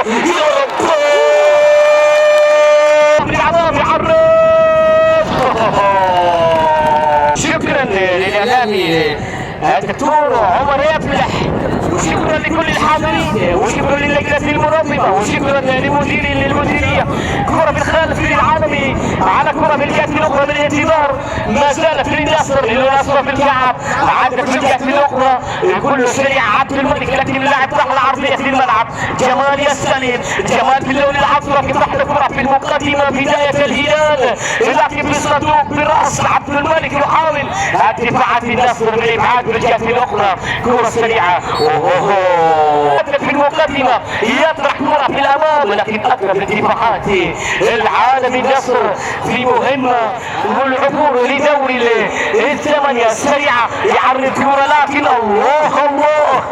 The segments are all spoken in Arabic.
يا رب بالعظام يعرف. شكرا للاعلامي الدكتور عمر يفلح، وشكرا لكل الحاضرين، وشكرا للجنة المنظمة، وشكرا للمديرية كرة بالخلف للعالمي على كرة بالجهة الأخرى بالانتظار. ما زالت للنصر في الكعب، عادت في الجهة الأخرى كله سريع. عبد الملك لكن اللاعب راح العرضية في الملعب. جمال يستلم، جمال باللون الأزرق يطرح الكرة في المقدمة بداية الهلال، لكن بالصندوق بالرأس عبد الملك يحاول الدفاع في النصر بالإبعاد بالجهة الأخرى. كرة سريعة في المقدمة يطرح كرة في الأمام، لكن أقرب الدفاعات العالمي النصر في مهمة والعبور لدوري الثمانية سريعة. يعرض كرة لكن الله الله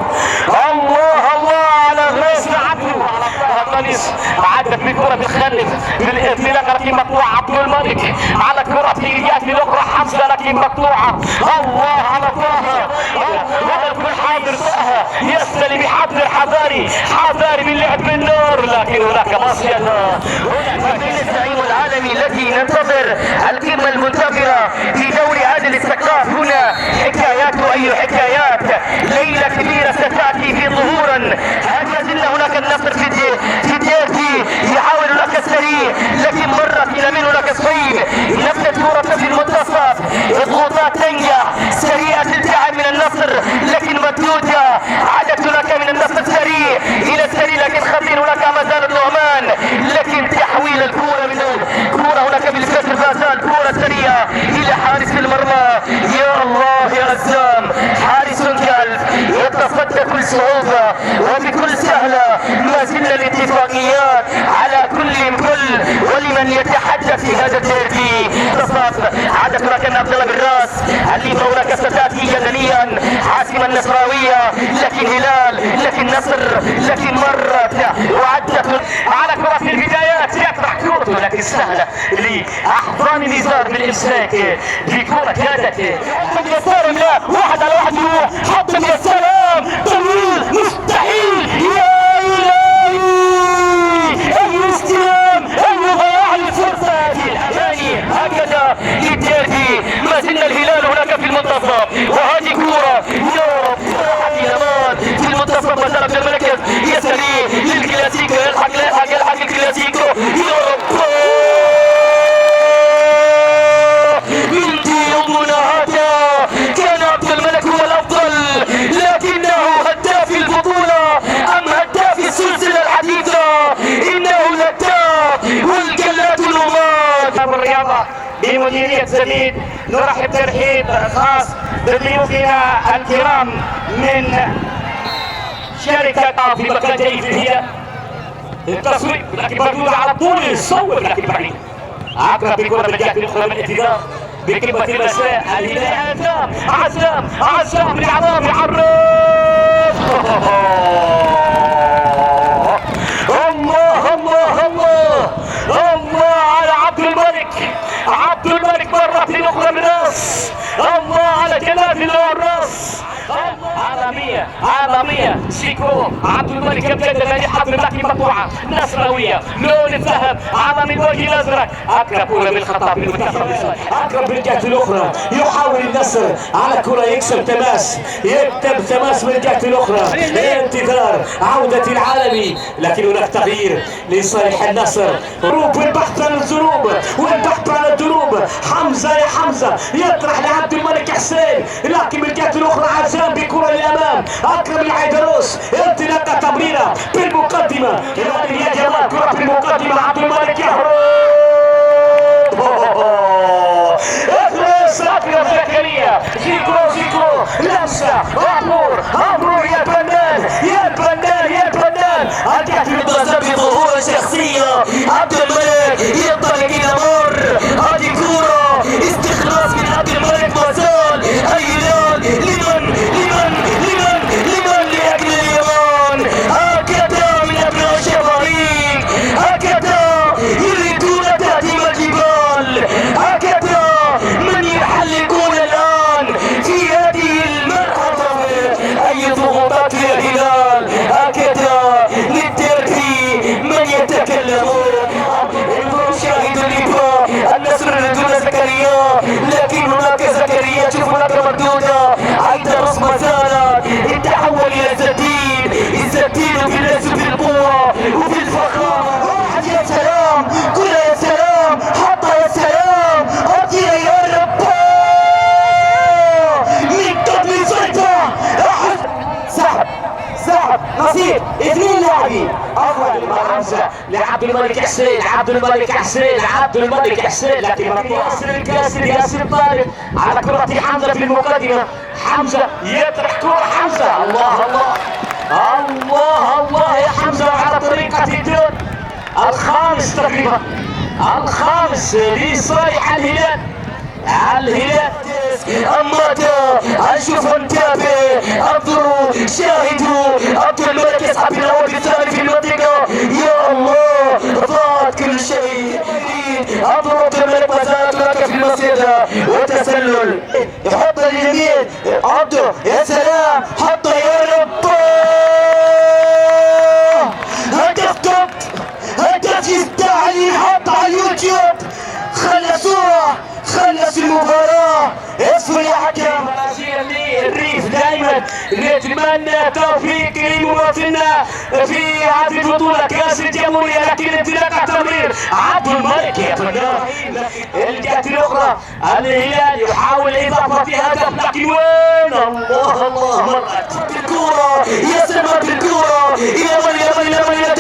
الله الله على غيث عبده خالص. عدت بكرة بالخلف بالانطلاق لكن مقطوعة. عبد الملك على كرة في الجهة الأخرى حمزة لكن مقطوعة. الله على طه ويكون حاضر طه يستلم بحذر حذاري من لعب بالنار، لكن هناك مصيدة. هناك بين الزعيم العالمي الذي ننتظر القمة المنتظرة في دوري عادل الثقاف. هنا حكايات أي حكايات، ليلة كبيرة ستأتي في ظهورا. ما زلنا هناك النصر في الديربي يحاول هناك السريع لكن مرت إلى من هناك صيب. نفس الكرة في المنتصف، الضغوطات تنجح، سريعة التعب من النصر لكن مردودة. عادت هناك من النصر سريع إلى السريع لكن خطير. هناك ما زال النعمان لكن تحويل الكرة من الكرة هناك بالكسر ما زال كرة سريعة إلى حارس المرمى. يا الله يا أسلام، حارس قلب يتصدى كل صعوبة وبكل سهلة. ما زلنا الاتفاقيات على كل ولمن يتحدث في هذا الديربي تصف. عادت هناك عبد الله بالراس اللي هناك ستاتي جدليا حاسما نصراوية لكن هلال لكن نصر لكن مرت وعدت على كرة في البدايات. يطرح كرته لكن سهلة لأحضان النزار بالإمساك بكرة كادت من يسار. لا واحد على واحد يروح حط يا سلام جميل مستحيل. يا إلهي أي استلام أي ضياع الفرصة في الأماني هكذا للديربي. ما زلنا الهلال هناك في المنتصف وهذه كرة يا رب في المنتصف. ما زال عبد الملك يسري للكلاسيكو يلحق الكلاسيكو. يا رب بنتي يومنا هذا كان عبد الملك هو الأفضل، لكنه هداف البطولة أم هداف السلسلة الحديثة. إنه الهداف والجلاد الأمات. الرياضة بمديرية زميد نرحب ترحيب خاص بضيوفنا الكرام من شركة في مكان جيد هي التصوير، لكن مردود على طول يصور لكن بعيد. عقرب بكرة من جهة الأخرى من الاتجاه بقمة المساء. الهلال عزام بالعظام يعرف. الله الله الله الله على عبد الملك مرة الأخرى بالراس. الله على جلال الراس. عالمية سيكو عبد الملك يبتدى الذي حضر لكن مقطوعة نصراوية لون الذهب عالمي الوجه الأزرق. أقرب كرة بالخطأ بالمنتصف أقرب بالجهة الأخرى يحاول النصر على كرة يكسب تماس من الجهة الأخرى. انتظار عودة العالمي لكن هناك تغيير لصالح النصر. هروب والبحث عن الدروب حمزة يا حمزة يطرح لعبد الملك حسين لكن من الجهة الأخرى عزام بكرة للأمام. أقرب العيدروس انطلاقة تمريرة بالمقدمة يا جمال كرة في المقدمة. عبد الملك يهرب أكرم زكريا زيكو لمسة عمرو يا بنان أرجعت بالضرب بظهور شخصية. عبد الملك ينطلق إلى مر هذه كرة استخلاص من عبد الملك وصال الهلال لمن لأجل اليمان. هكذا من أبناء الشبابيك هكذا يريدون تهديم الجبال. هكذا من يحلقون الآن في هذه المرحلة أي ضغوطات للهلال. هكذا للديربي حمزة لعبد الملك حسين، عبد الملك حسين، عبد الملك حسين، لكن ياسر القاسري، ياسر طارق على كرة حمزة في المقدمة. حمزة يطرح كرة، حمزة الله الله الله الله يا حمزة على طريقة الدور الخامس تقريبا، الخامس لصالح الهلال. الهلال أماتا نشوف نتابع انظروا شاهدوا عبد الملك يسحب الأول بالثاني في المنطقة. يا الله ضاعت كل شيء. انظروا عبد الملك ما زالت هناك في المصيدة وتسلل يحط اليمين عبده يا سلام حطه يا رب. هدف توب، هدف يستاهل ينحط على اليوتيوب. خلى صورة، خلص المباراة. اصفر يا حكم. الريف دائما نتمنى توفيق لمواطننا في هذه البطولة كأس الجمهورية، لكن انطلاقة تمرير عبد الملك يا فنان. الجهة الأخرى الهلال يحاول إضافة هدف، لكن وين الله الله مرت بالكورة يا سلمى بالكورة. يا من يا من يا من يا